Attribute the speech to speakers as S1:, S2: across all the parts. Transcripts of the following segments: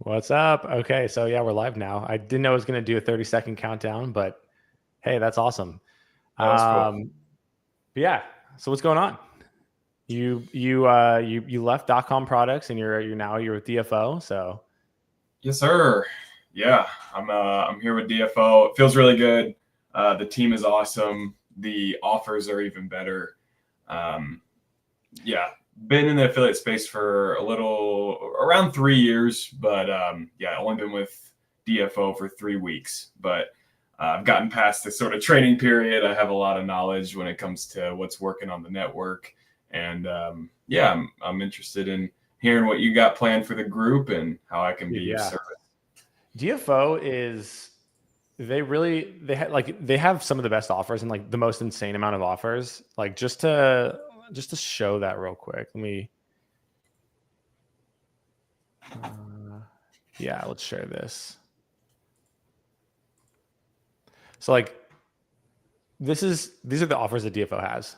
S1: What's up? Okay, so yeah, we're live now. I didn't know I was going to do a 30-second countdown, but hey, that's awesome.
S2: That was cool.
S1: But yeah, so what's going on? You left .com products and you're with DFO. So
S2: Yes, sir. Yeah, I'm here with DFO. It feels really good. The team is awesome. The offers are even better. Um, yeah, been in the affiliate space for a little around 3 years, but yeah, only been with DFO for 3 weeks. But I've gotten past this sort of training period. I have a lot of knowledge when it comes to what's working on the network, and yeah, I'm interested in hearing what you got planned for the group and how I can be of
S1: yeah,
S2: service.
S1: DFO is they have some of the best offers and like the most insane amount of offers. Like just to show that real quick, let me. Yeah, let's share this. So like these are the offers that DFO has.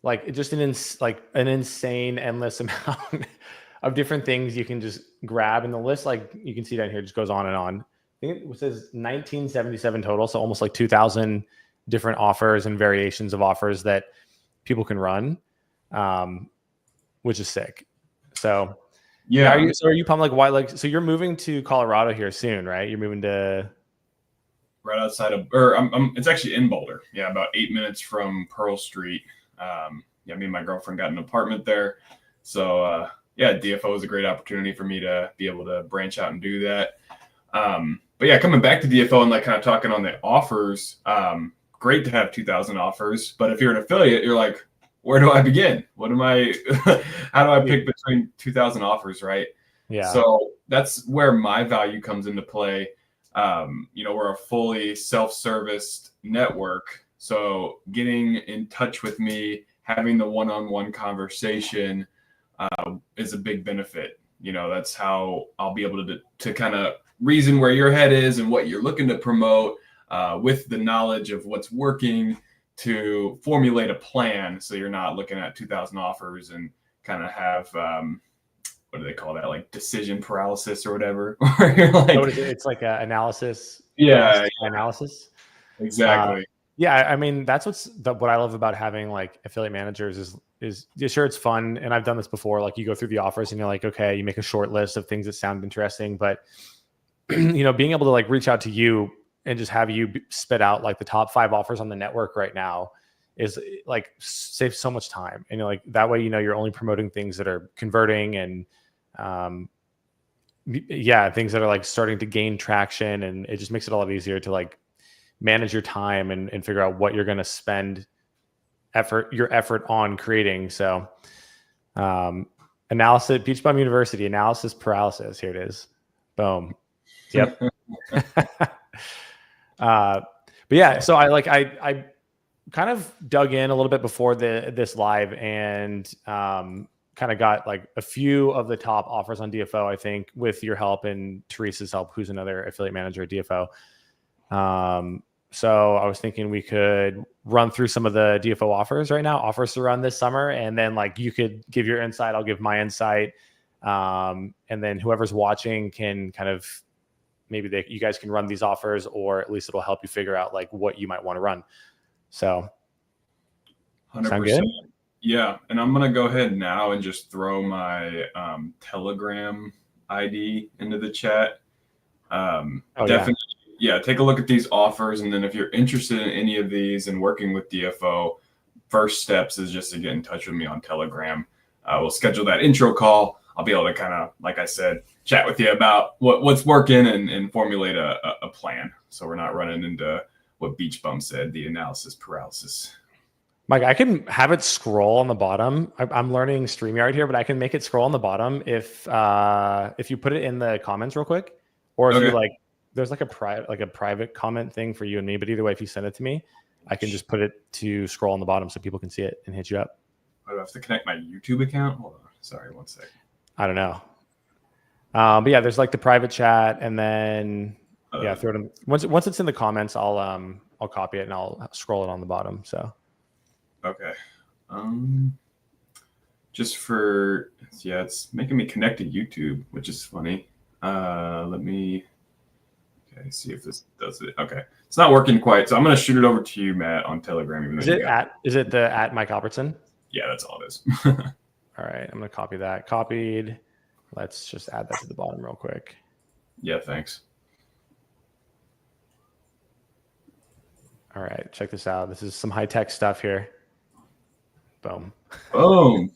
S1: Like just an insane endless amount of different things you can just grab, and the list, like you can see down here, just goes on and on. I think it says 1977 total, so almost like 2,000 different offers and variations of offers that people can run, which is sick. So yeah, are you pumped? Like why? Like so you're moving to Colorado here soon, right? You're moving to
S2: Right outside of, or it's actually in Boulder. Yeah, about 8 minutes from Pearl Street. Yeah, me and my girlfriend got an apartment there. So yeah, DFO is a great opportunity for me to be able to branch out and do that. But yeah, coming back to DFO and like kind of talking on the offers, great to have 2,000 offers. But if you're an affiliate, you're like, where do I begin? What am I? How do I pick between 2,000 offers, right?
S1: yeah.
S2: So that's where my value comes into play. We're a fully self-serviced network. So getting in touch with me, having the one-on-one conversation is a big benefit. That's how I'll be able to kind of reason where your head is and what you're looking to promote with the knowledge of what's working to formulate a plan. So you're not looking at 2,000 offers and kind of have what do they call that? Like decision paralysis or whatever.
S1: What is it? It's like an analysis.
S2: Yeah,
S1: analysis.
S2: exactly.
S1: Yeah, I mean that's what I love about having like affiliate managers is sure it's fun, and I've done this before. Like you go through the offers and you're like, okay, you make a short list of things that sound interesting, but being able to like reach out to you and just have you spit out like the top 5 offers on the network right now is like saves so much time, and you're like that way you're only promoting things that are converting and things that are like starting to gain traction, and it just makes it a lot easier to like manage your time and figure out what you're going to spend your effort on creating. So analysis, Beach Bum University, analysis paralysis. Here it is. Boom. Yep. But yeah, so I kind of dug in a little bit before this live and kind of got like a few of the top offers on DFO, I think, with your help and Teresa's help, who's another affiliate manager at DFO. So I was thinking we could run through some of the DFO offers right now, offers to run this summer, and then like you could give your insight, I'll give my insight, and then whoever's watching can kind of maybe you guys can run these offers, or at least it'll help you figure out like what you might want to run. So
S2: 100%.
S1: Sound good?
S2: Yeah, and I'm gonna go ahead now and just throw my Telegram ID into the chat. Definitely, yeah, take a look at these offers, and then if you're interested in any of these and working with DFO, first steps is just to get in touch with me on Telegram. We'll schedule that intro call. I'll be able to kind of, like I said, chat with you about what's working and formulate a plan. So we're not running into what Beach Bum said, the analysis paralysis.
S1: Mike, I can have it scroll on the bottom. I'm learning StreamYard here, but I can make it scroll on the bottom if you put it in the comments real quick, or if you like, there's like a private comment thing for you and me. But either way, if you send it to me, I can just put it to scroll on the bottom so people can see it and hit you up.
S2: I have to connect my YouTube account. Hold on, sorry, one second.
S1: I don't know, but yeah, there's like the private chat, and then throw it in. Once it's in the comments, I'll copy it and I'll scroll it on the bottom. So.
S2: Okay. Just for, it's making me connect to YouTube, which is funny. Let me see if this does it. Okay, it's not working quite, so I'm gonna shoot it over to you, Matt, on Telegram. Even though
S1: Is it the at Mike Albertson?
S2: Yeah, that's all it is.
S1: All right, I'm gonna copy that. Copied. Let's just add that to the bottom real quick.
S2: Yeah, thanks.
S1: All right, check this out. This is some high tech stuff here. Boom.
S2: Boom.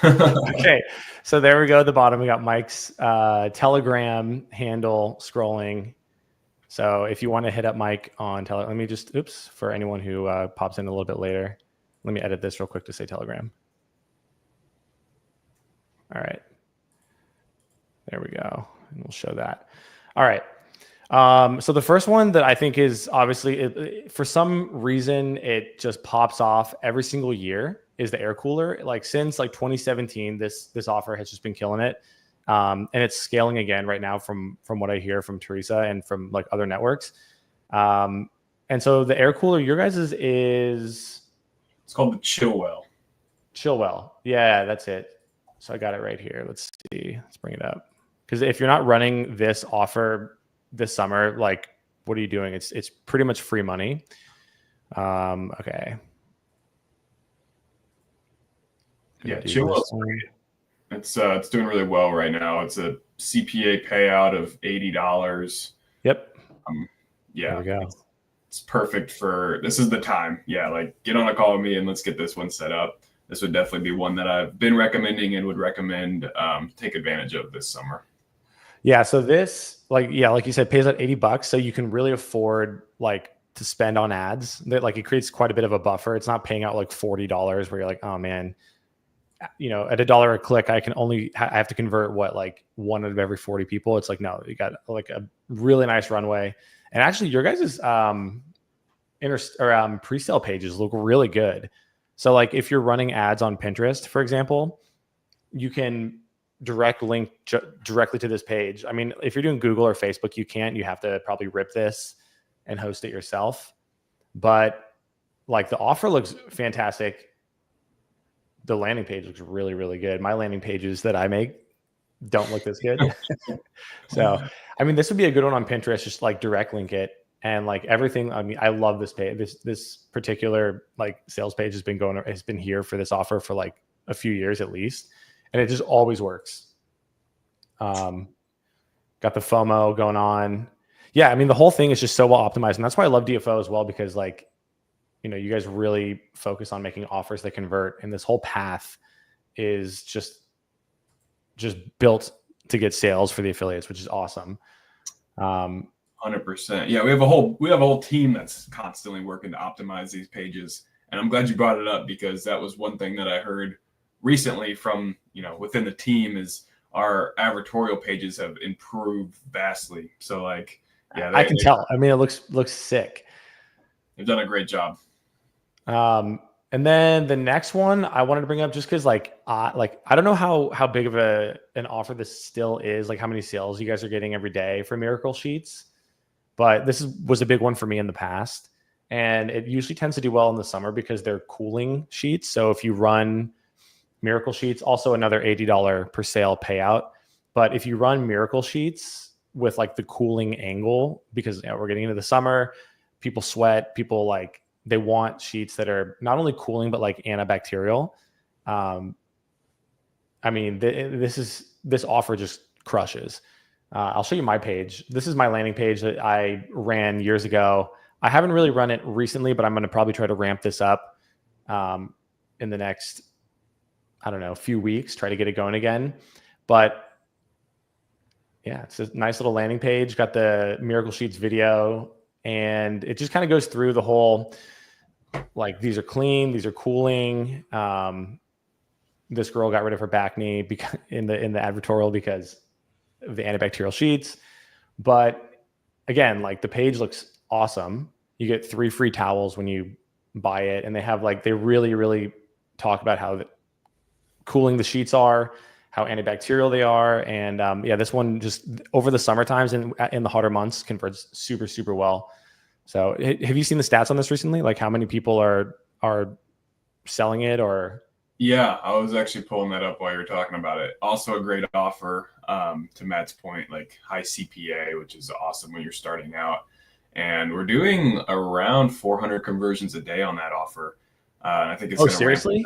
S1: Okay, so there we go. At the bottom, we got Mike's Telegram handle scrolling. So if you want to hit up Mike on Telegram, let me just, for anyone who pops in a little bit later, let me edit this real quick to say Telegram. All right. There we go. And we'll show that. All right. So the first one that I think is obviously, for some reason, it just pops off every single year is the air cooler. Like since like 2017, this offer has just been killing it. And it's scaling again right now from what I hear from Teresa and from like other networks. And so the air cooler, your guys' is...
S2: It's called the Chillwell.
S1: Chillwell. Yeah, that's it. So I got it right here. Let's see. Let's bring it up. Because if you're not running this offer this summer, like, what are you doing? It's pretty much free money. Okay.
S2: Yeah, Chillwell's great. It's doing really well right now. It's a CPA payout of $80.
S1: Yep.
S2: Yeah.
S1: There we go.
S2: It's perfect for, this is the time. Yeah, like get on a call with me and let's get this one set up. This would definitely be one that I've been recommending and would recommend take advantage of this summer. Yeah,
S1: so this, like you said, pays out $80, so you can really afford like to spend on ads. Like it creates quite a bit of a buffer. It's not paying out like $40 where you're like, oh man, you know, at $1 a click, I have to convert like 1 out of every 40 people. It's like, no, you got like a really nice runway. And actually your guys' pre-sale pages look really good. So like if you're running ads on Pinterest, for example, you can direct link directly to this page. I mean, if you're doing Google or Facebook, you can't. You have to probably rip this and host it yourself. But like the offer looks fantastic. The landing page looks really, really good. My landing pages that I make don't look this good. So, I mean, this would be a good one on Pinterest. Just like direct link it and like everything. I mean, I love this page. This particular like sales page has been here for this offer for like a few years at least. And it just always works. Got the FOMO going on. Yeah, I mean, the whole thing is just so well optimized. And that's why I love DFO as well, because like, you know, you guys really focus on making offers that convert. And this whole path is just built to get sales for the affiliates, which is awesome.
S2: 100%. Yeah, we have a whole team that's constantly working to optimize these pages. And I'm glad you brought it up, because that was one thing that I heard recently from, you know, within the team is our advertorial pages have improved vastly. So like, yeah,
S1: I can tell. I mean, it looks sick.
S2: They've done a great job.
S1: And then the next one I wanted to bring up, just because like I don't know how big of an offer this still is, like how many sales you guys are getting every day for Miracle Sheets, but this was a big one for me in the past, and it usually tends to do well in the summer because they're cooling sheets. So if you run Miracle Sheets, also another $80 per sale payout, but if you run Miracle Sheets with like the cooling angle, because you know, we're getting into the summer, people sweat, people like they want sheets that are not only cooling but like antibacterial. I mean, this offer just crushes. I'll show you my page. This is my landing page that I ran years ago. I haven't really run it recently, but I'm going to probably try to ramp this up in the next, I don't know, few weeks, try to get it going again. But yeah, it's a nice little landing page. Got the Miracle Sheets video, and it just kind of goes through the whole, like, these are clean, these are cooling. This girl got rid of her back knee in the advertorial because of the antibacterial sheets. But again, like the page looks awesome. You get 3 free towels when you buy it, and they really, really talk about how cooling the sheets are, how antibacterial they are. And yeah, this one just over the summer times and in the hotter months converts super, super well. So have you seen the stats on this recently? Like how many people are selling it or?
S2: Yeah, I was actually pulling that up while you were talking about it. Also a great offer, to Matt's point, like high CPA, which is awesome when you're starting out. And we're doing around 400 conversions a day on that offer. And I think it's
S1: Oh,
S2: going to ramp.
S1: seriously?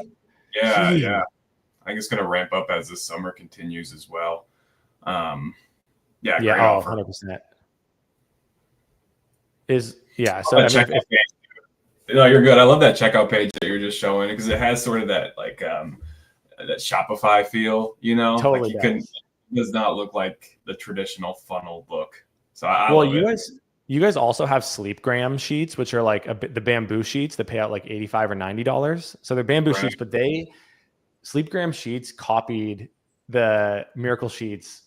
S2: Yeah, yeah.
S1: Gee.
S2: I think it's going to ramp up as the summer continues as well. Yeah,
S1: Yeah.
S2: great
S1: Oh,
S2: offer.
S1: 100%. Yeah.
S2: I
S1: So,
S2: love
S1: I
S2: that
S1: mean,
S2: checkout page. No, you're good. I love that checkout page that you're just showing because it has sort of that like that Shopify feel, like
S1: totally
S2: you couldn't,
S1: does.
S2: it does not look like the traditional funnel book. So I
S1: Well,
S2: love it.
S1: you guys also have sleepgram sheets, which are like the bamboo sheets that pay out like $85 or $90. So they're bamboo
S2: Right.
S1: sheets, but sleepgram sheets copied the miracle sheets,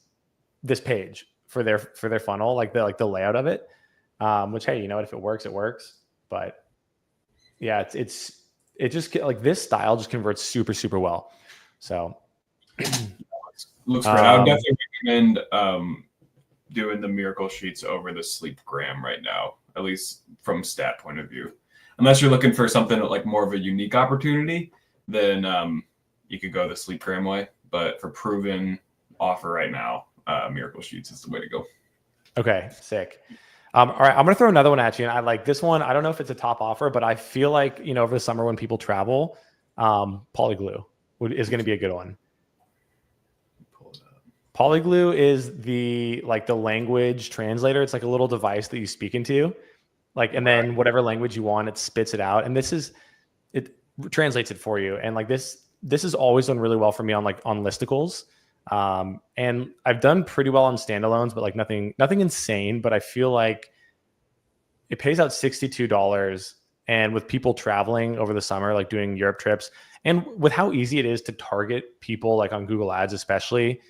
S1: this page for their funnel, like the layout of it. Which, hey, you know what? If it works, it works. But yeah, it just like this style just converts super, super well. So
S2: Looks great. I would
S1: um,
S2: definitely recommend doing the miracle sheets over the sleepgram right now, at least from stat point of view. Unless you're looking for something like more of a unique opportunity, then you could go the sleepgram way. But for proven offer right now, miracle sheets is the way to go.
S1: okay, sick. All right, I'm gonna throw another one at you, and I like this one. I don't know if it's a top offer, but I feel like over the summer when people travel, Polyglue is going to be a good one.
S2: Pull it up.
S1: Polyglue is the language translator. It's like a little device that you speak into, and then whatever language you want, it spits it out, and it translates it for you. And like this has always done really well for me on listicles. And I've done pretty well on standalones, but like nothing insane. But I feel like it pays out $62. And with people traveling over the summer, like doing Europe trips, and with how easy it is to target people like on Google Ads, especially,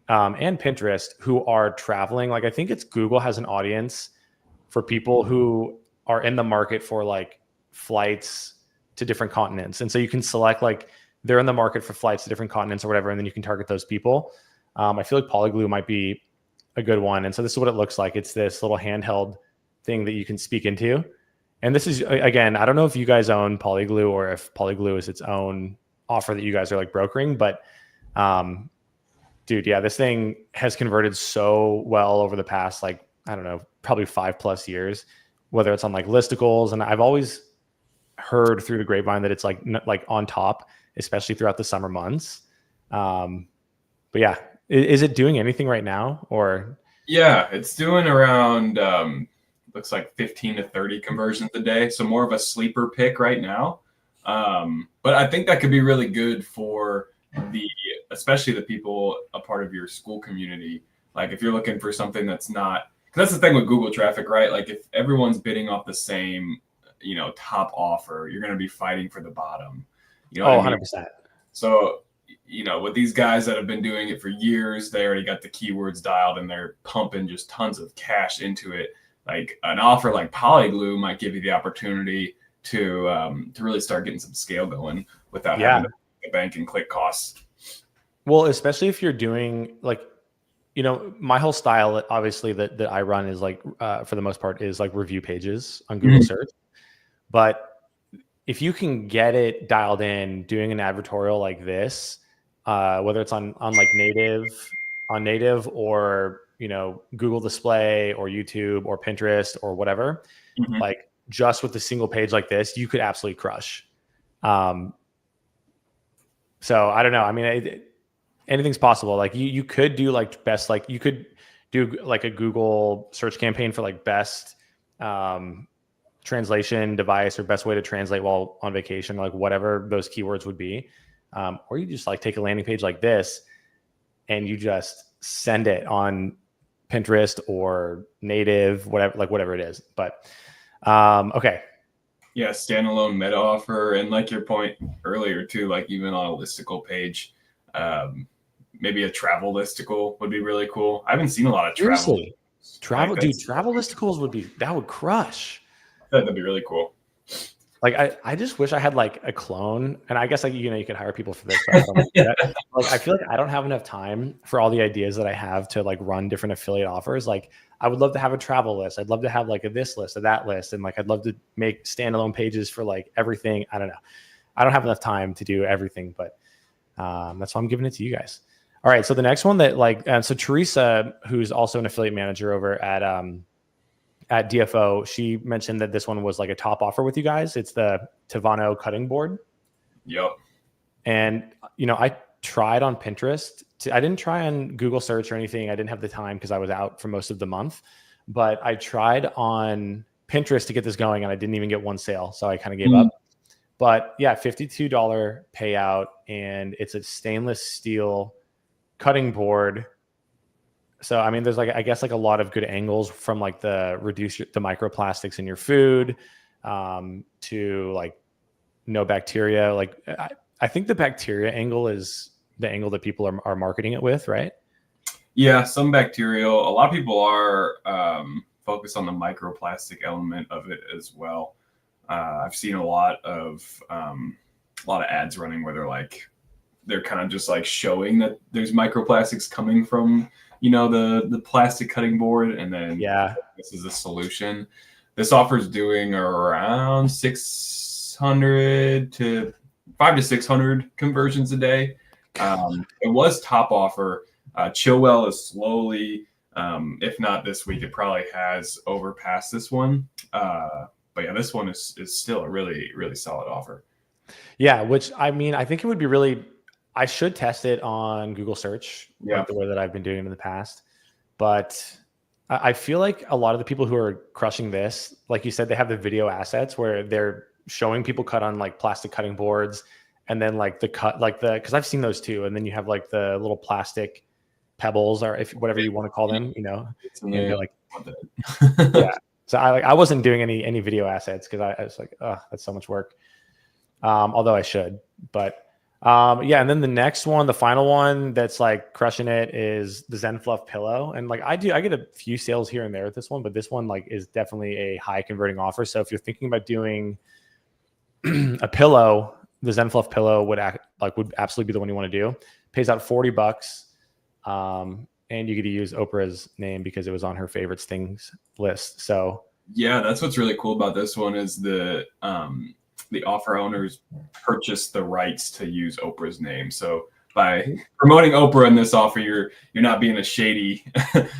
S1: and Pinterest, who are traveling, like I think it's Google has an audience for people who are in the market for like flights to different continents. And so you can select like they're in the market for flights to different continents or whatever, and then you can target those people. I feel like Polyglue might be a good one. And so this is what it looks like. It's this little handheld thing that you can speak into. And this is, again, I don't know if you guys own Polyglue or if Polyglue is its own offer that you guys are like brokering, but dude, yeah, this thing has converted so well over the past, like, I don't know, probably 5+ years, whether it's on like listicles. And I've always heard through the grapevine that it's like on top, especially throughout the summer months. But yeah, is it doing anything right now or?
S2: Yeah, it's doing around looks like 15 to 30 conversions a day. So more of a sleeper pick right now. But I think that could be really good for especially the people a part of your school community. Like if you're looking for something that's not, because that's the thing with Google traffic, right? Like if everyone's bidding off the same, top offer, you're going to be fighting for the bottom. You know what I mean?
S1: 100%.
S2: So, with these guys that have been doing it for years, they already got the keywords dialed and they're pumping just tons of cash into it. Like an offer like Polyglue might give you the opportunity to really start getting some scale going without having to bank and click costs.
S1: Well, especially if you're doing like, my whole style, obviously that I run is like, for the most part, is like review pages on Google search. But if you can get it dialed in, doing an advertorial like this, whether it's on like native or, Google display or YouTube or Pinterest or whatever, like just with a single page like this, you could absolutely crush. So I don't know. I mean, anything's possible. Like you could do like best, like you could do like a Google search campaign for like best translation device or best way to translate while on vacation, like whatever those keywords would be. Or you just like take a landing page like this and you just send it on Pinterest or native, whatever it is. But okay.
S2: Yeah, standalone meta offer. And like your point earlier too, like even on a listicle page, maybe a travel listicle would be really cool. I haven't seen a lot of travel.
S1: Travel listicles would crush.
S2: That'd be really cool.
S1: Like I just wish I had like a clone, and I guess like you could hire people for this. But I don't do that. Like I feel like I don't have enough time for all the ideas that I have to like run different affiliate offers. Like I would love to have a travel list. I'd love to have like a this list, a that list, and like I'd love to make standalone pages for like everything. I don't know. I don't have enough time to do everything, but that's why I'm giving it to you guys. All right. So the next one that so Teresa, who's also an affiliate manager over at DFO, she mentioned that this one was like a top offer with you guys. It's the Tavano cutting board.
S2: Yep.
S1: And, I tried on Pinterest. I didn't try on Google search or anything. I didn't have the time because I was out for most of the month, but I tried on Pinterest to get this going and I didn't even get one sale. So I kind of gave up. But yeah, $52 payout, and it's a stainless steel cutting board. So, I mean, there's I guess a lot of good angles from like the reduce the microplastics in your food to like no bacteria. Like I think the bacteria angle is the angle that people are marketing it with, right?
S2: Yeah, some bacterial. A lot of people are focused on the microplastic element of it as well. I've seen a lot of ads running where they're kind of just like showing that there's microplastics coming from the plastic cutting board, and then this is the solution. This offer is doing around 600 to 500 to 600 conversions a day. It was top offer. Chillwell is slowly, if not this week, it probably has overpassed this one. But yeah, this one is still a really, really solid offer.
S1: Yeah, which I mean, I think it would be really, I should test it on Google search, like the way that I've been doing it in the past. But I feel like a lot of the people who are crushing this, like you said, they have the video assets where they're showing people cut on like plastic cutting boards, and then like the cut, because I've seen those too. And then you have like the little plastic pebbles, or whatever you want to call them, and you're like, yeah. So I wasn't doing any video assets because I was like, oh, that's so much work. Although I should, but yeah. And then the next one, the final one that's like crushing it is the Zen Fluff pillow. And like I get a few sales here and there with this one, but this one like is definitely a high converting offer. So if you're thinking about doing a pillow, the Zen Fluff pillow would absolutely be the one you want to do. Pays out $40. And you get to use Oprah's name because it was on her favorites things list. So
S2: yeah, that's what's really cool about this one is the offer owners purchase the rights to use Oprah's name. So by promoting Oprah in this offer, you're not being a shady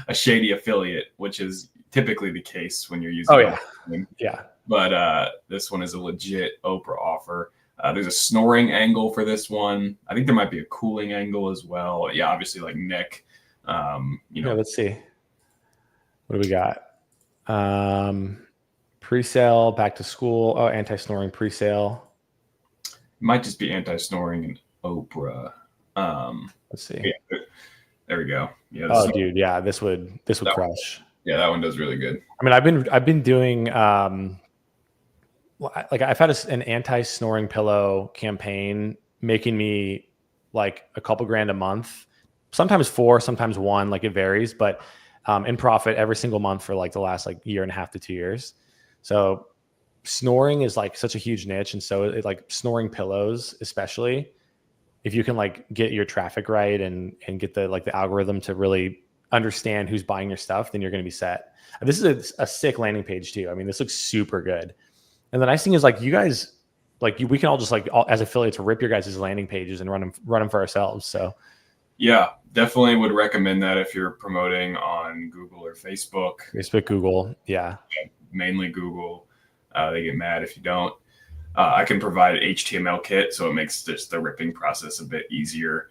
S2: affiliate, which is typically the case when you're using.
S1: Oh yeah, yeah.
S2: But this one is a legit Oprah offer. There's a snoring angle for this one. I think there might be a cooling angle as well. Yeah, obviously like neck.
S1: Yeah, let's see. What do we got? Pre-sale, back to school. Oh, anti-snoring pre-sale.
S2: Might just be anti-snoring and Oprah.
S1: Let's see.
S2: Yeah, there we go. Yeah.
S1: Oh, dude. Yeah, this would crush.
S2: Yeah, that one does really good.
S1: I mean, I've been doing like I've had an anti-snoring pillow campaign making me like a couple grand a month, sometimes 4, sometimes 1, like it varies, but in profit every single month for like the last like year and a half to 2 years. So snoring is like such a huge niche. And so like snoring pillows, especially if you can like get your traffic right and get the algorithm to really understand who's buying your stuff, then you're going to be set. And this is a sick landing page too. I mean, this looks super good. And the nice thing is like you guys, we can all just as affiliates rip your guys' landing pages and run them for ourselves. So
S2: yeah, definitely would recommend that if you're promoting on Google or Facebook.
S1: Facebook, Google. Yeah.
S2: Mainly Google. They get mad if you don't. I can provide HTML kit, so it makes just the ripping process a bit easier.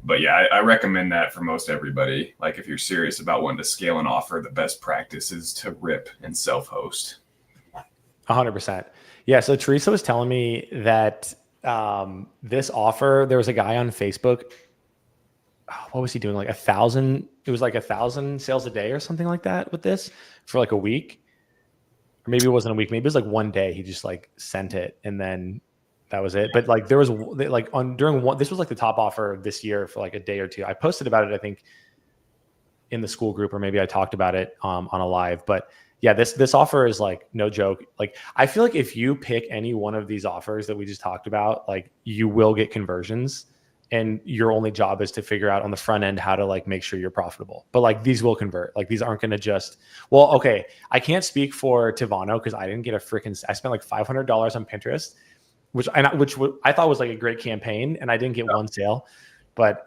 S2: But yeah, I recommend that for most everybody. Like if you're serious about wanting to scale an offer, the best practice is to rip and self-host.
S1: 100%. Yeah. So Teresa was telling me that this offer, there was a guy on Facebook. What was he doing? Like 1,000. It was like 1,000 sales a day or something like that with this for like a week. Or maybe it wasn't a week. Maybe it was like one day. He just like sent it and then that was it. But like there was like this was like the top offer this year for like a day or two. I posted about it, I think, in the school group, or maybe I talked about it on a live. But yeah, this offer is like no joke. Like I feel like if you pick any one of these offers that we just talked about, like you will get conversions. And your only job is to figure out on the front end how to like make sure you're profitable. But like these will convert. Like these aren't going to just, well, okay, I can't speak for Tavano because I didn't get I spent like $500 on Pinterest which I thought was like a great campaign, and I didn't get one sale, but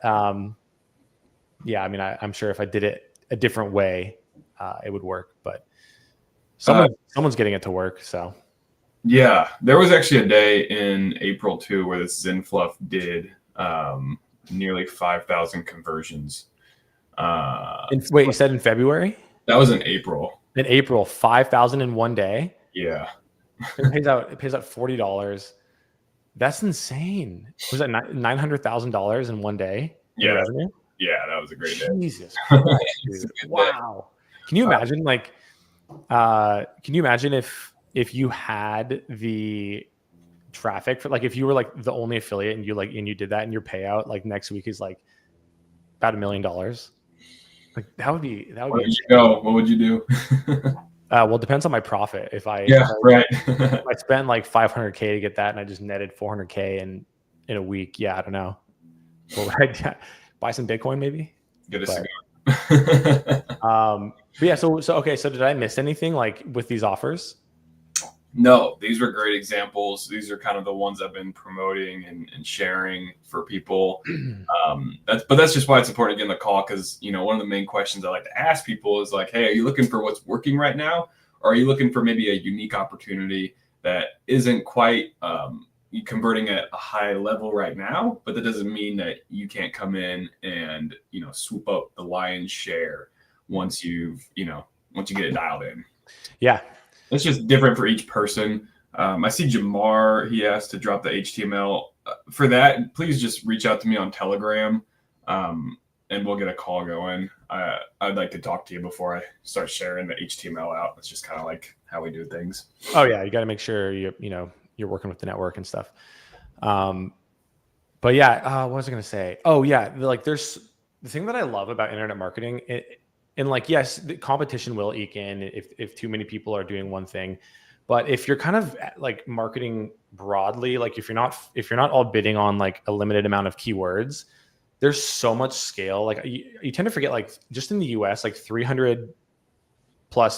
S1: yeah, I mean, I'm sure if I did it a different way, it would work. But someone's getting it to work, so.
S2: Yeah, there was actually a day in April too where this Zenfluff did nearly 5,000 conversions.
S1: Wait, you said in February?
S2: That was in April.
S1: In April, 5,000 in one day.
S2: Yeah,
S1: It pays out $40. That's insane. Was that $900,000 in one day?
S2: Yeah,
S1: revenue?
S2: Yeah, that was a great day.
S1: Jesus Christ, dude. Wow. Can you imagine if you had the traffic for, like, if you were like the only affiliate and you did that, and your payout like next week is like about $1 million? Like that would be
S2: Where would you go? What would you do?
S1: Well, it depends on my profit. If I spent like 500K to get that and I just netted 400K in a week, yeah, I don't know. Well, buy some Bitcoin maybe.
S2: Get a cigar.
S1: But yeah, so okay, so did I miss anything like with these offers?
S2: No, these were great examples. These are kind of the ones I've been promoting and sharing for people. That's just why it's important to get in the call, because one of the main questions I like to ask people is like, hey, are you looking for what's working right now, or are you looking for maybe a unique opportunity that isn't quite converting at a high level right now, but that doesn't mean that you can't come in and swoop up the lion's share once you get it dialed in.
S1: Yeah.
S2: It's just different for each person. I see Jamar, he asked to drop the HTML. For that, please just reach out to me on Telegram, and we'll get a call going. I'd like to talk to you before I start sharing the HTML out. That's just kind of like how we do things.
S1: Oh yeah, you got to make sure you're working with the network and stuff. But yeah, what was I going to say? Oh yeah, like there's the thing that I love about internet marketing. And like, yes, the competition will eke in if too many people are doing one thing, but if you're kind of like marketing broadly, like if you're not all bidding on like a limited amount of keywords, there's so much scale. Like you tend to forget, like just in the US, like 300+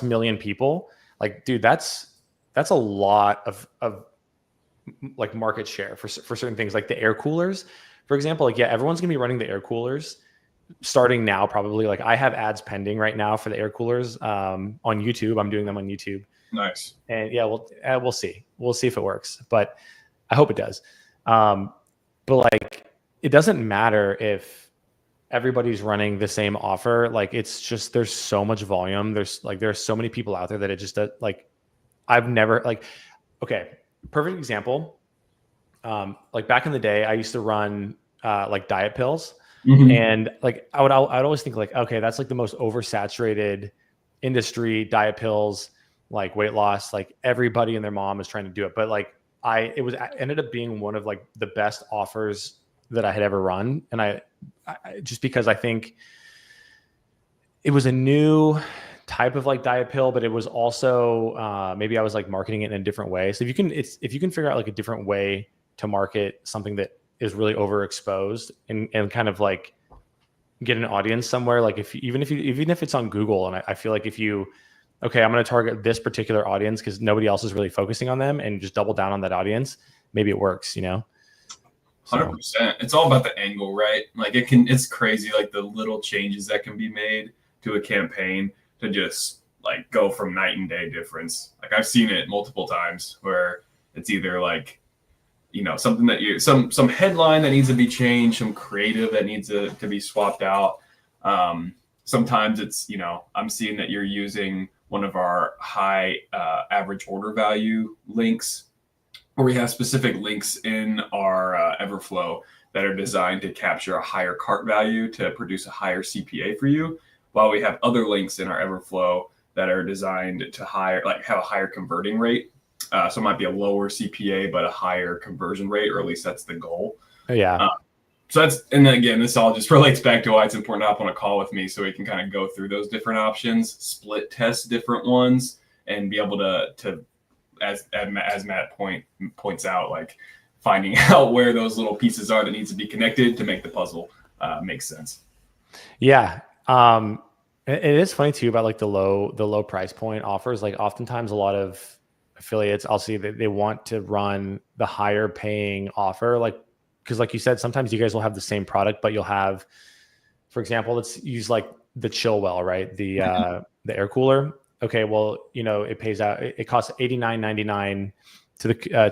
S1: million people. Like, dude, that's a lot of like market share for certain things, like the air coolers, for example. Like, yeah, everyone's gonna be running the air coolers starting now, probably. Like I have ads pending right now for the air coolers on YouTube. I'm doing them on YouTube.
S2: Nice.
S1: And yeah, we'll see if it works, but I hope it does. But like, it doesn't matter if everybody's running the same offer. Like, it's just, there's so much volume. There's so many people out there that it just like, I've never like, okay, perfect example. Like back in the day, I used to run like diet pills. Mm-hmm. And like I'd always think like, okay, that's like the most oversaturated industry, diet pills, like weight loss, like everybody and their mom is trying to do it. But like it ended up being one of like the best offers that I had ever run. And I just because I think it was a new type of like diet pill, but it was also maybe I was like marketing it in a different way. So if you can figure out like a different way to market something that is really overexposed and kind of like get an audience somewhere, like even if it's on Google, and I feel like I'm going to target this particular audience because nobody else is really focusing on them, and just double down on that audience, maybe it works,
S2: 100%. It's all about the angle, right? Like it's crazy, like the little changes that can be made to a campaign to just like go from night and day difference. Like I've seen it multiple times where it's either like, something that some headline that needs to be changed, some creative that needs to be swapped out. Sometimes it's, I'm seeing that you're using one of our high average order value links, where we have specific links in our Everflow that are designed to capture a higher cart value to produce a higher CPA for you, while we have other links in our Everflow that are designed to have a higher converting rate. So it might be a lower CPA, but a higher conversion rate, or at least that's the goal.
S1: Yeah.
S2: So and then again, this all just relates back to why it's important to hop on a call with me, so we can kind of go through those different options, split test different ones, and be able to as Matt points out, like finding out where those little pieces are that needs to be connected to make the puzzle make sense.
S1: Yeah. It is funny too about like the low price point offers. Like oftentimes a lot of affiliates, I'll see that they want to run the higher paying offer. Like, because like you said, sometimes you guys will have the same product, but you'll have, for example, let's use like the Chillwell, right? The air cooler. Okay, well, it pays out. It costs $89.99 to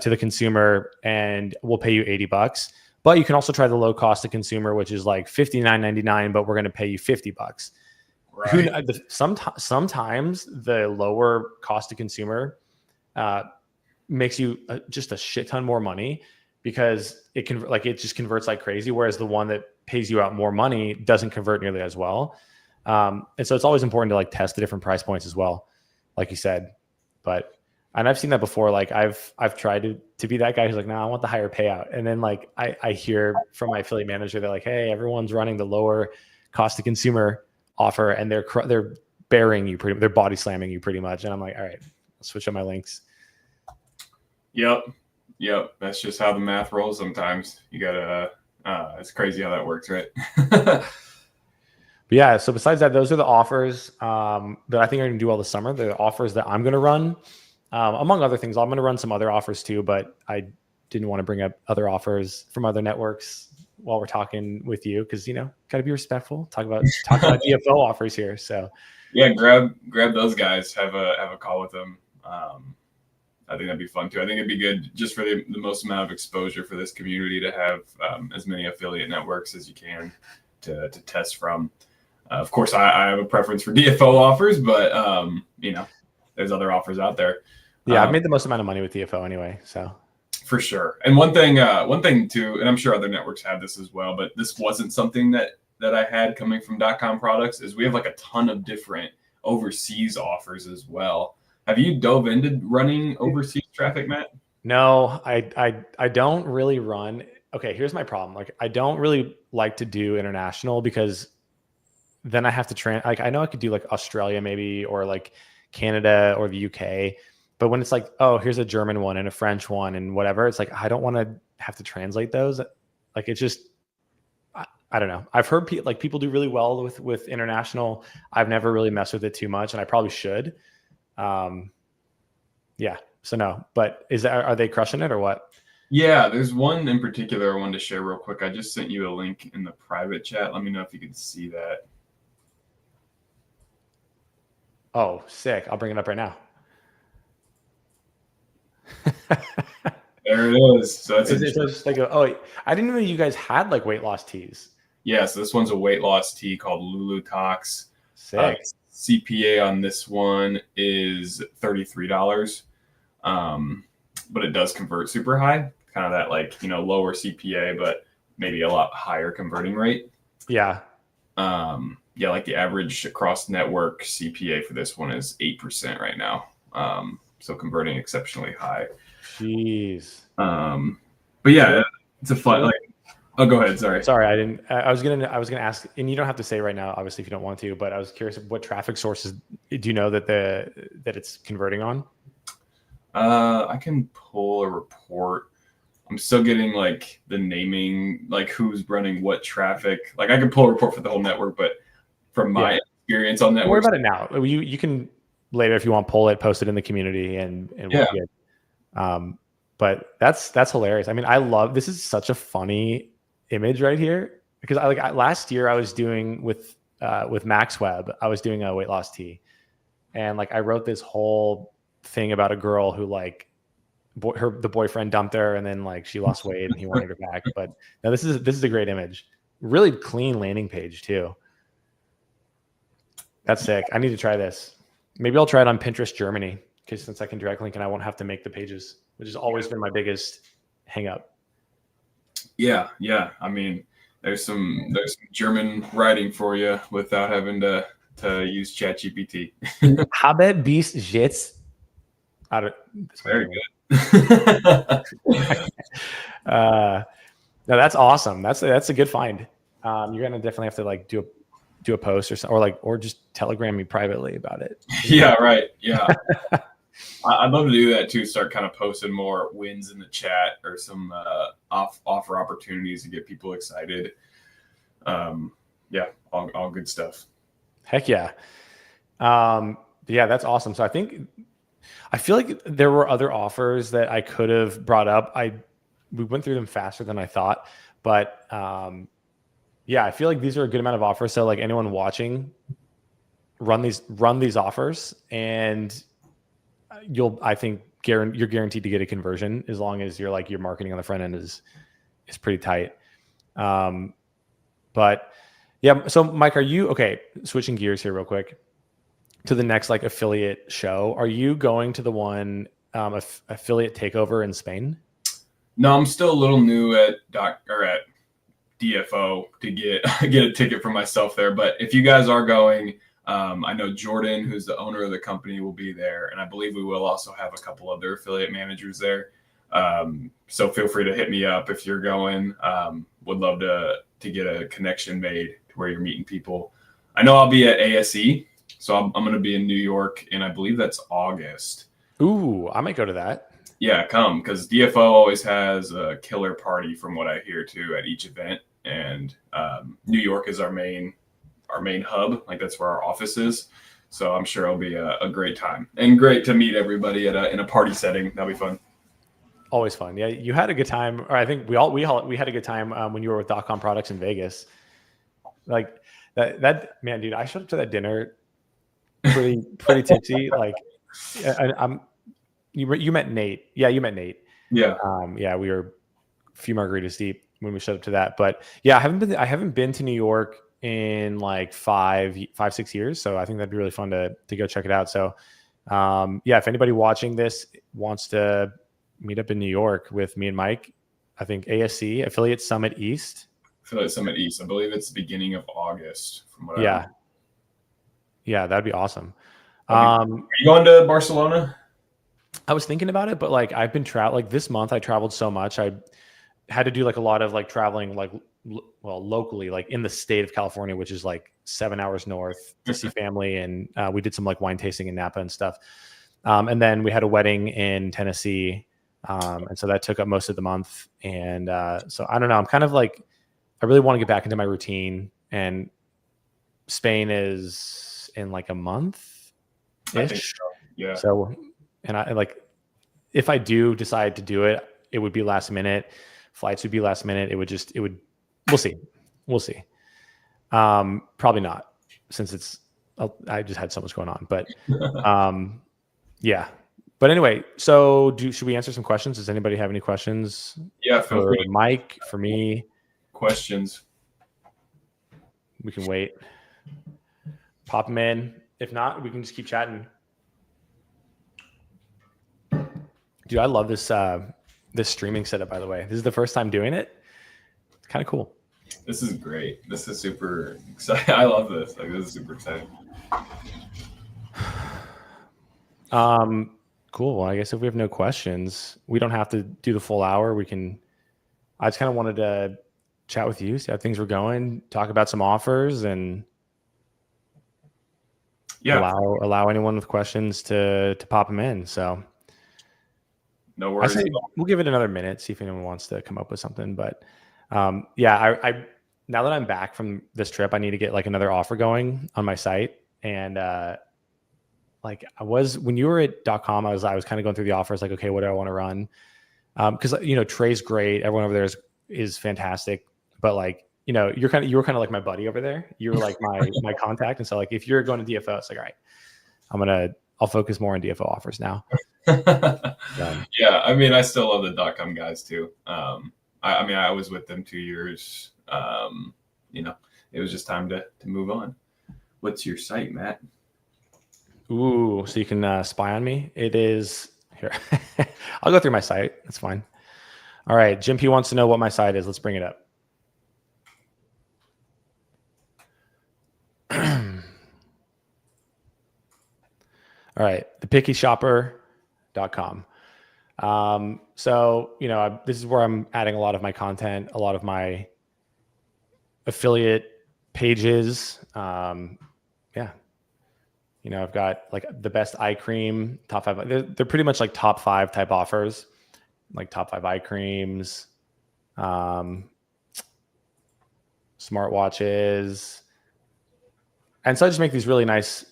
S1: the consumer, and we'll pay you $80. But you can also try the low cost to consumer, which is like $59.99, but we're going to pay you $50.
S2: Right.
S1: Sometimes the lower cost to consumer makes you just a shit ton more money, because it just converts like crazy. Whereas the one that pays you out more money doesn't convert nearly as well. And so it's always important to like test the different price points as well, like you said. And I've seen that before. Like I've tried to be that guy who's like, no, I want the higher payout. And then like I hear from my affiliate manager, they're like, hey, everyone's running the lower cost to consumer offer, and they're burying you they're body slamming you pretty much. And I'm like, all right, I'll switch up my links.
S2: Yep. That's just how the math rolls sometimes. You gotta, it's crazy how that works, right?
S1: But yeah, so besides that, those are the offers that I think are going to do all the summer. The offers that I'm going to run, among other things. I'm going to run some other offers too, but I didn't want to bring up other offers from other networks while we're talking with you, because got to be respectful. Talk about DFO offers here. So
S2: yeah, grab those guys. Have a call with them. I think that'd be fun too. I think it'd be good just for the most amount of exposure for this community to have as many affiliate networks as you can to test from. Of course, I have a preference for DFO offers, but there's other offers out there.
S1: Yeah, I've made the most amount of money with DFO anyway, so
S2: for sure. And one thing too, and I'm sure other networks have this as well, but this wasn't something that I had coming from .com products, is we have like a ton of different overseas offers as well. Have you dove into running overseas traffic, Matt?
S1: No, I don't really run. Okay, here's my problem. Like, I don't really like to do international, because then I have to like, I know I could do like Australia maybe, or like Canada or the UK, but when it's like, oh, here's a German one and a French one and whatever, it's like, I don't want to have to translate those. Like, it's just, I don't know. I've heard people do really well with international. I've never really messed with it too much, and I probably should. Yeah. So no, but are they crushing it or what?
S2: Yeah, there's one in particular I wanted to share real quick. I just sent you a link in the private chat. Let me know if you can see that.
S1: Oh, sick. I'll bring it up right now.
S2: There it is. So it's
S1: just like, oh, I didn't know you guys had like weight loss teas.
S2: Yeah, so this one's a weight loss tea called Lulu Tox.
S1: Sick.
S2: CPA on this one is $33. But it does convert super high, kind of that like, lower CPA, but maybe a lot higher converting rate.
S1: Yeah.
S2: Yeah, like the average across network CPA for this one is 8% right now. So converting exceptionally high.
S1: Jeez.
S2: But yeah, it's a fun, like, oh, go ahead. Sorry,
S1: I was gonna ask, and you don't have to say right now, obviously, if you don't want to. But I was curious, what traffic sources do you know that it's converting on?
S2: I can pull a report. I'm still getting like the naming, like who's running what traffic. Like I can pull a report for the whole network, but from my experience on networks,
S1: don't worry about it now. You can later if you want, pull it, post it in the community, and we'll get. But that's hilarious. I mean, I love this. Is such a funny image right here, because last year I was doing with MaxWeb, I was doing a weight loss tea, and like I wrote this whole thing about a girl who like the boyfriend dumped her, and then like she lost weight and he wanted her back. But now this is a great image. Really clean landing page too. That's sick. I need to try this. Maybe I'll try it on Pinterest Germany, because since I can direct link and I won't have to make the pages, which has always been my biggest hang up.
S2: Yeah. I mean, there's some German writing for you without having to use ChatGPT.
S1: Habe bis jetzt.
S2: Very good.
S1: No, that's awesome. That's a good find. You're gonna definitely have to like do a post or something, or just telegram me privately about it.
S2: Yeah, right. Yeah. I'd love to do that too. Start kind of posting more wins in the chat, or some offer opportunities to get people excited. Yeah, all good stuff.
S1: Heck yeah. Yeah, that's awesome. So I think I feel like there were other offers that I could have brought up. We went through them faster than I thought, but yeah, I feel like these are a good amount of offers. So like anyone watching, run these offers, and I think you're guaranteed to get a conversion as long as your marketing on the front end is pretty tight. But yeah, so Mike, are you okay? Switching gears here real quick to the next like affiliate show. Are you going to the one affiliate takeover in Spain?
S2: No, I'm still a little new at DFO to get get a ticket for myself there. But if you guys are going, I know Jordan, who's the owner of the company, will be there, and I believe we will also have a couple other affiliate managers there. So feel free to hit me up if you're going. Would love to get a connection made to where you're meeting people. I know I'll be at ASE, so I'm going to be in New York, and I believe that's August.
S1: Ooh, I might go to that.
S2: Yeah, come, because DFO always has a killer party from what I hear too at each event, and New York is our main hub. Like that's where our office is. So I'm sure it'll be a great time and great to meet everybody in a party setting. That'll be fun.
S1: Always fun. Yeah, you had a good time, or I think we had a good time when you were with .com Products in Vegas. Like that man, dude. I showed up to that dinner pretty tipsy. Like you met Nate. Yeah, you met Nate.
S2: Yeah.
S1: Yeah, we were a few margaritas deep when we showed up to that. But yeah, I haven't been to New York in like 5-6 years. So I think that'd be really fun to go check it out. So yeah, if anybody watching this wants to meet up in New York with me and Mike, I think ASC, Affiliate Summit East.
S2: Affiliate Summit East. I believe it's the beginning of August from what
S1: Yeah. Yeah, that'd be awesome.
S2: Are you going to Barcelona?
S1: I was thinking about it, but like I've been like this month I traveled so much. I had to do like a lot of like traveling like locally, like in the state of California, which is like 7 hours north to see family. And we did some like wine tasting in Napa and stuff. And then we had a wedding in Tennessee. And so that took up most of the month. And so I don't know, I'm kind of like, I really want to get back into my routine, and Spain is in like a month ish.
S2: So. Yeah.
S1: So, and I like, if I do decide to do it, it would be last minute. Flights would be last minute. We'll see. Probably not, since I just had so much going on, but yeah. But anyway, so should we answer some questions? Does anybody have any questions?
S2: Yeah,
S1: for Mike, for me?
S2: Questions.
S1: We can wait. Pop them in. If not, we can just keep chatting. Dude, I love this streaming setup, by the way. This is the first time doing it. It's kind of cool.
S2: This is great. This is super exciting. I love this. Like, this is super exciting.
S1: Cool. Well, I guess if we have no questions, we don't have to do the full hour. I just kind of wanted to chat with you, see how things were going, talk about some offers, and allow anyone with questions to pop them in. So
S2: no worries.
S1: We'll give it another minute, see if anyone wants to come up with something. But yeah, I now that I'm back from this trip, I need to get like another offer going on my site. And like when you were at .com, I was kind of going through the offers, like, okay, what do I want to run? Because Trey's great, everyone over there is fantastic, but like, you were kind of like my buddy over there. You were like my contact, and so like if you're going to DFO, it's like, all right, I'll focus more on DFO offers now.
S2: Yeah, I mean, I still love the .com guys too. I was with them 2 years. It was just time to move on. What's your site, Matt?
S1: Ooh, so you can spy on me? It is here. I'll go through my site. That's fine. All right. Jim P wants to know what my site is. Let's bring it up. All right. thepickysshopper.com. So, this is where I'm adding a lot of my content, a lot of my affiliate pages. Yeah. I've got like the best eye cream, top 5. They're pretty much like top 5 type offers, like top 5 eye creams, smartwatches. And so I just make these really nice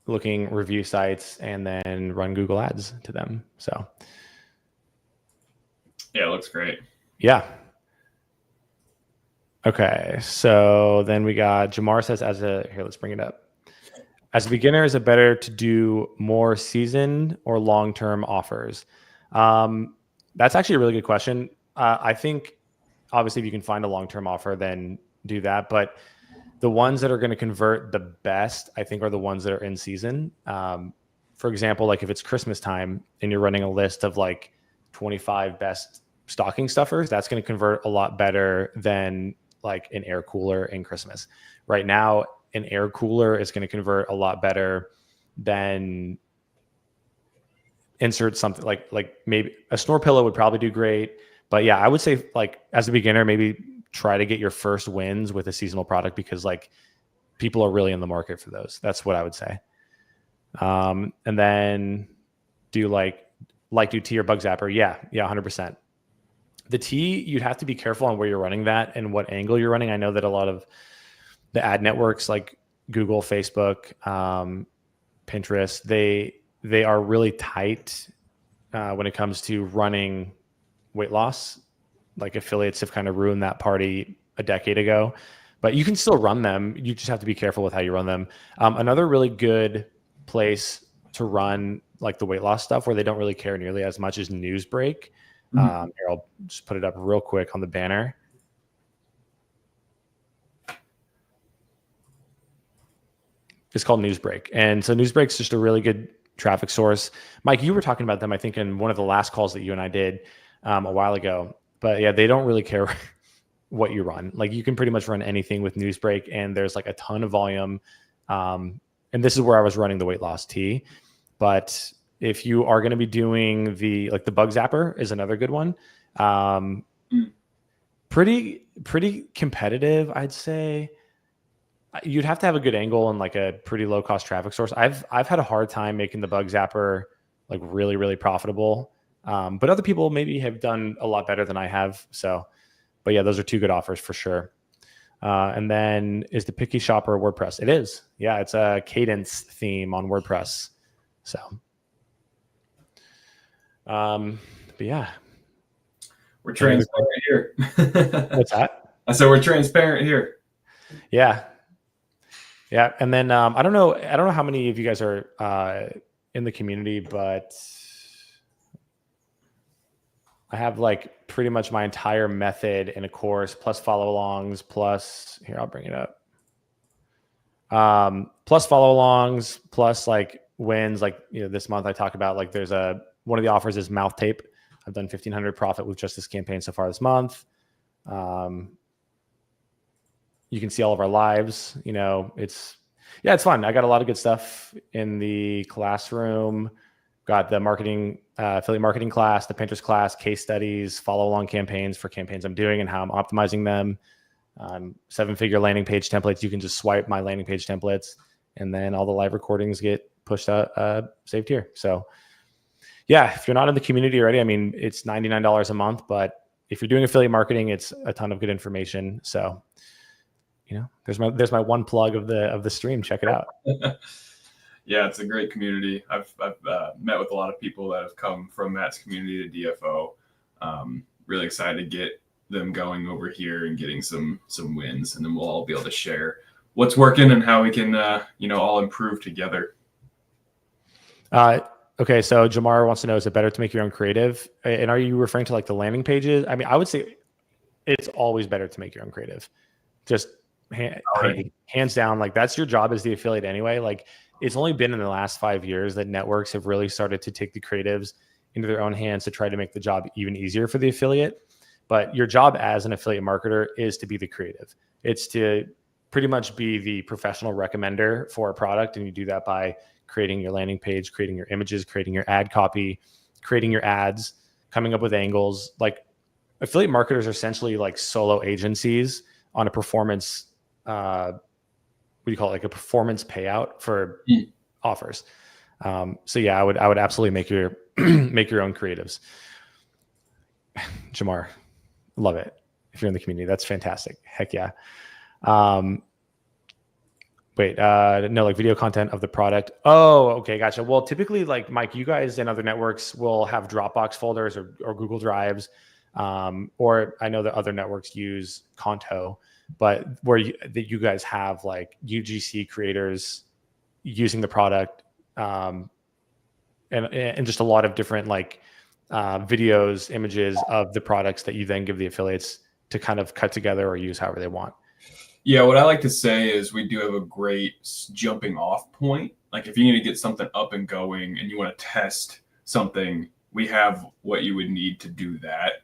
S1: looking review sites and then run Google ads to them. So
S2: Yeah, it looks great.
S1: yeah. Okay. So then we got Jamar says here, let's bring it up. As a beginner, is it better to do more season or long-term offers? That's actually a really good question. I think obviously if you can find a long-term offer, then do that. But the ones that are going to convert the best, I think, are the ones that are in season. For example, like if it's Christmas time and you're running a list of like 25 best stocking stuffers, that's going to convert a lot better than like an air cooler in Christmas. Right now, an air cooler is going to convert a lot better than insert something like maybe a snore pillow would probably do great. But yeah, I would say like as a beginner, maybe try to get your first wins with a seasonal product because like people are really in the market for those. That's what I would say. And then do do tea or bug zapper. Yeah, 100%. The tea, you'd have to be careful on where you're running that and what angle you're running. I know that a lot of the ad networks like Google, Facebook, Pinterest, they are really tight when it comes to running weight loss. Like affiliates have kind of ruined that party a decade ago, but you can still run them. You just have to be careful with how you run them. Another really good place to run like the weight loss stuff where they don't really care nearly as much as Newsbreak. Here, I'll just put it up real quick on the banner. It's called Newsbreak. And so Newsbreak's just a really good traffic source. Mike, you were talking about them, I think, in one of the last calls that you and I did a while ago. But yeah, they don't really care what you run. Like you can pretty much run anything with Newsbreak, and there's like a ton of volume. And this is where I was running the weight loss tea. But if you are going to be doing the bug zapper is another good one. Pretty competitive, I'd say. You'd have to have a good angle and like a pretty low cost traffic source. I've had a hard time making the bug zapper like really, really profitable. But other people maybe have done a lot better than I have. So, but yeah, those are two good offers for sure. And then is the Picky Shopper WordPress? It is. Yeah, it's a cadence theme on WordPress. So, but yeah.
S2: We're transparent here.
S1: What's that?
S2: I said we're transparent here.
S1: Yeah. Yeah. And then I don't know how many of you guys are in the community, but I have like pretty much my entire method in a course plus follow alongs plus here, I'll bring it up. Plus follow alongs, plus like wins, like, you know, this month I talk about like there's one of the offers is mouth tape. I've done 1,500 profit with just this campaign so far this month. You can see all of our lives, you know, it's fun. I got a lot of good stuff in the classroom, got the marketing, affiliate marketing class, the Pinterest class, case studies, follow along campaigns for campaigns I'm doing and how I'm optimizing them. 7-figure landing page templates. You can just swipe my landing page templates and then all the live recordings get pushed out, saved here. So yeah, if you're not in the community already, I mean, it's $99 a month, but if you're doing affiliate marketing, it's a ton of good information. So, you know, there's my one plug of the stream. Check it out.
S2: Yeah, it's a great community. I've met with a lot of people that have come from Matt's community to DFO. Really excited to get them going over here and getting some wins, and then we'll all be able to share what's working and how we can all improve together.
S1: Okay, so Jamar wants to know, is it better to make your own creative? And are you referring to like the landing pages? I mean, I would say it's always better to make your own creative. Just hands down, like that's your job as the affiliate anyway. Like it's only been in the last 5 years that networks have really started to take the creatives into their own hands to try to make the job even easier for the affiliate. But your job as an affiliate marketer is to be the creative. It's to pretty much be the professional recommender for a product. And you do that by creating your landing page, creating your images, creating your ad copy, creating your ads, coming up with angles. Like affiliate marketers are essentially like solo agencies on a performance, what do you call it? Like a performance payout for offers. So yeah, I would absolutely make your make your own creatives. Jamar, love it. If you're in the community, that's fantastic. Heck yeah. Wait, no, like video content of the product. Oh, okay, gotcha. Well, typically, like Mike, you guys and other networks will have Dropbox folders or Google Drives, or I know that other networks use Conto, but where that you guys have like UGC creators using the product, and just a lot of different like videos, images of the products that you then give the affiliates to kind of cut together or use however they want.
S2: Yeah, what I like to say is we do have a great jumping off point. Like if you need to get something up and going and you want to test something, we have what you would need to do that.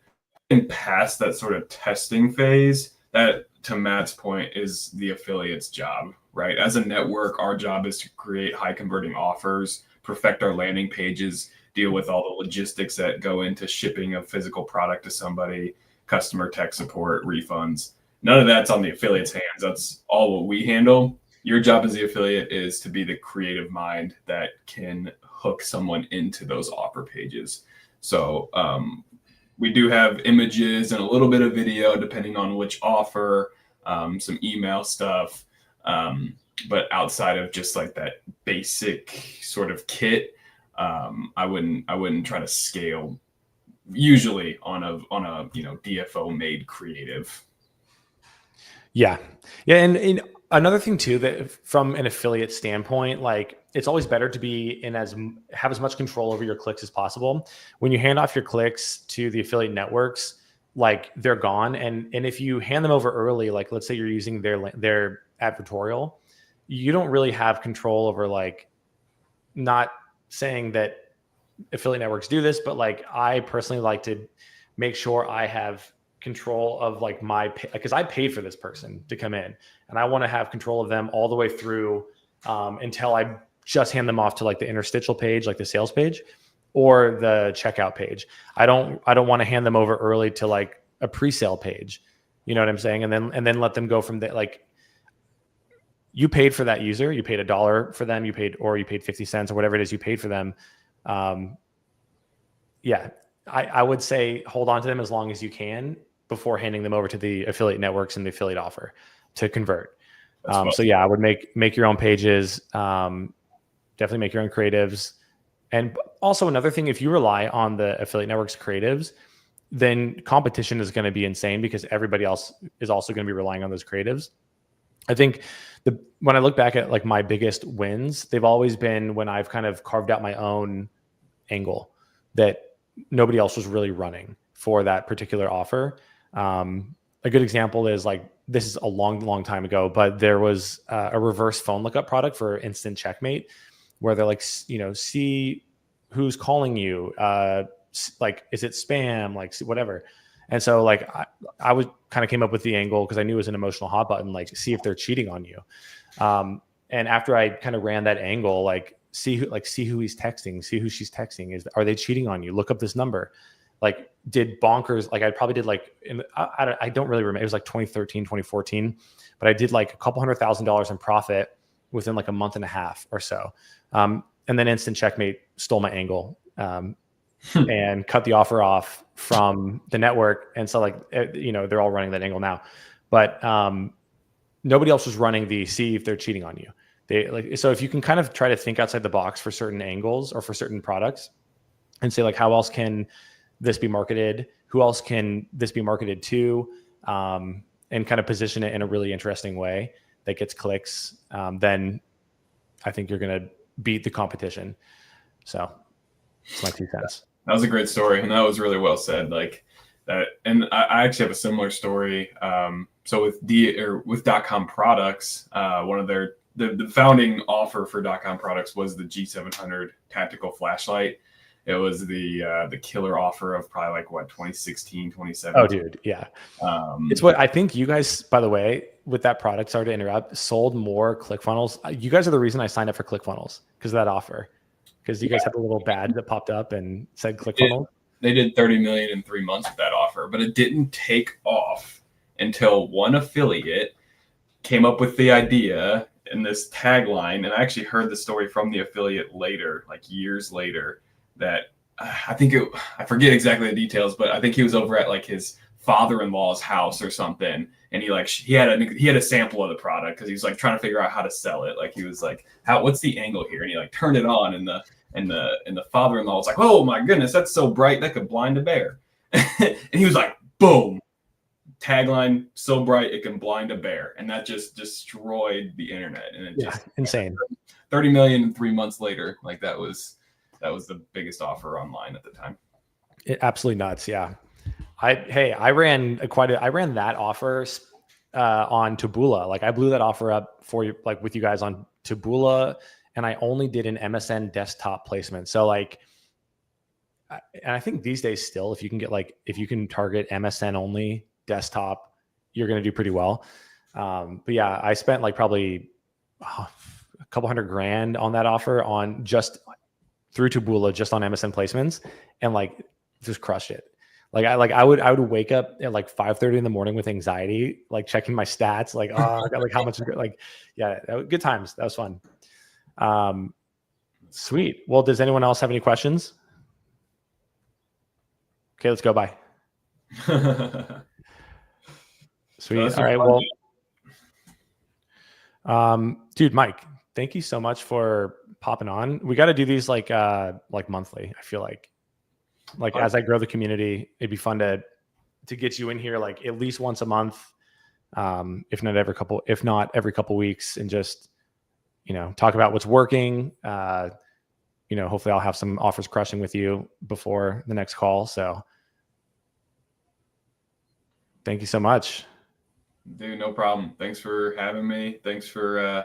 S2: And past that sort of testing phase, that to Matt's point is the affiliate's job, right? As a network, our job is to create high converting offers, perfect our landing pages, deal with all the logistics that go into shipping a physical product to somebody, customer tech support, refunds. None of that's on the affiliate's hands. That's all what we handle. Your job as the affiliate is to be the creative mind that can hook someone into those offer pages. So we do have images and a little bit of video depending on which offer, some email stuff. But outside of just like that basic sort of kit, I wouldn't try to scale usually on a DFO made creative.
S1: Yeah. Yeah. And another thing too, that from an affiliate standpoint, like it's always better to be in have as much control over your clicks as possible. When you hand off your clicks to the affiliate networks, like they're gone. And if you hand them over early, like let's say you're using their advertorial, you don't really have control over, like, not saying that affiliate networks do this, but like I personally like to make sure I have control of like because I paid for this person to come in and I want to have control of them all the way through until I just hand them off to like the interstitial page, like the sales page or the checkout page. I don't want to hand them over early to like a pre-sale page. You know what I'm saying? And then let them go from there. Like, you paid for that user, you paid $1 for them, you paid 50 cents or whatever it is you paid for them. Yeah, I would say hold on to them as long as you can before handing them over to the affiliate networks and the affiliate offer to convert. So yeah, I would make your own pages, definitely make your own creatives. And also another thing, if you rely on the affiliate networks creatives, then competition is going to be insane because everybody else is also going to be relying on those creatives. I think when I look back at like my biggest wins, they've always been when I've kind of carved out my own angle that nobody else was really running for that particular offer. A good example is like, this is a long time ago, but there was a reverse phone lookup product for instant checkmate where they're like, see who's calling you, like, is it spam, like whatever. And so like I was kind of came up with the angle because I knew it was an emotional hot button, like see if they're cheating on you. And after I kind of ran that angle, like see who he's texting, see who she's texting. Are they cheating on you? Look up this number. Like did bonkers, like I probably did like, I don't really remember. It was like 2013, 2014, but I did like a couple $100,000 in profit within like a month and a half or so. And then Instant Checkmate stole my angle. And cut the offer off from the network. And so like, they're all running that angle now, but nobody else was running the see if they're cheating on you. So if you can kind of try to think outside the box for certain angles or for certain products and say like, how else can this be marketed? Who else can this be marketed to? And kind of position it in a really interesting way that gets clicks. Then I think you're going to beat the competition. So it's my 2 cents.
S2: That was a great story, and that was really well said. Like that, and I actually have a similar story. So with .com products, one of the founding offer for .com products was the G700 tactical flashlight. It was the killer offer of probably like 2016, 2017.
S1: Oh, dude, yeah. It's what I think you guys, by the way, with that product, sorry to interrupt, sold more ClickFunnels. You guys are the reason I signed up for ClickFunnels because of that offer. Because you guys had a little badge that popped up and said ClickFunnels.
S2: They did 30 million in 3 months with that offer, but it didn't take off until one affiliate came up with the idea and this tagline. And I actually heard the story from the affiliate later, like years later, that I forget exactly the details, but I think he was over at like his father-in-law's house or something, and he had a sample of the product because he was like trying to figure out how to sell it. Like he was like, what's the angle here? And he like turned it on, and the father-in-law was like, oh my goodness, that's so bright that could blind a bear. And he was like, boom, tagline, so bright it can blind a bear, and that just destroyed the internet. And it just
S1: insane.
S2: 30 million 3 months later, like that was the biggest offer online at the time.
S1: Absolutely nuts. Yeah. I ran that offer on Taboola. Like I blew that offer up for you, like with you guys on Taboola, and I only did an MSN desktop placement. So like, and I think these days still, if you can target MSN only desktop, you're going to do pretty well. But yeah, I spent like probably a couple $100,000 on that offer on just through Taboola, just on MSN placements, and like just crushed it. Like I would wake up at like 5:30 in the morning with anxiety, like checking my stats, like, oh, I got like how much, like, yeah, good times. That was fun. Sweet. Well, does anyone else have any questions? Okay, let's go. Bye. Sweet. All right. Well, dude, Mike, thank you so much for popping on. We got to do these like monthly. I feel like as I grow the community, it'd be fun to get you in here like at least once a month, if not every couple weeks, and just talk about what's working. Hopefully I'll have some offers crushing with you before the next call. So thank you so much.
S2: Dude, no problem. Thanks for having me. Thanks for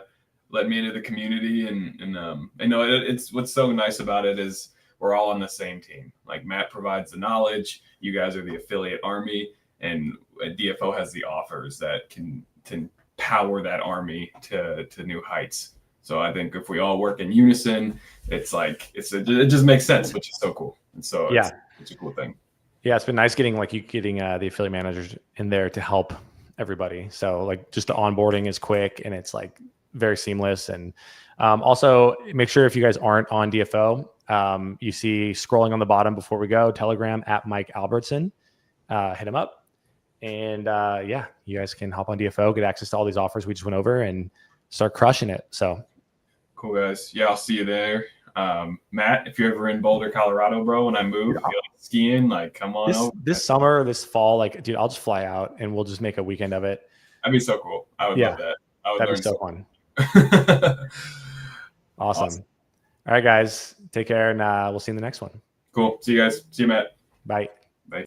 S2: letting me into the community. And I know it's what's so nice about it is we're all on the same team. Like Matt provides the knowledge, you guys are the affiliate army, and DFO has the offers that can power that army to new heights. So I think if we all work in unison, it just makes sense, which is so cool. And so it's a cool thing.
S1: Yeah, it's been nice getting the affiliate managers in there to help everybody. So like just the onboarding is quick and it's like very seamless. And also make sure if you guys aren't on DFO, you see scrolling on the bottom before we go, Telegram at Mike Albertson, hit him up. And you guys can hop on DFO, get access to all these offers we just went over, and start crushing it. So
S2: cool, guys. Yeah, I'll see you there. Matt, if you're ever in Boulder, Colorado, bro, when I move, skiing, like come on over.
S1: This summer, this fall, like, dude, I'll just fly out and we'll just make a weekend of it.
S2: That'd be so cool. I would love that.
S1: That'd be so fun. Awesome. All right, guys, take care, and we'll see you in the next one.
S2: Cool. See you guys. See you, Matt.
S1: Bye.
S2: Bye.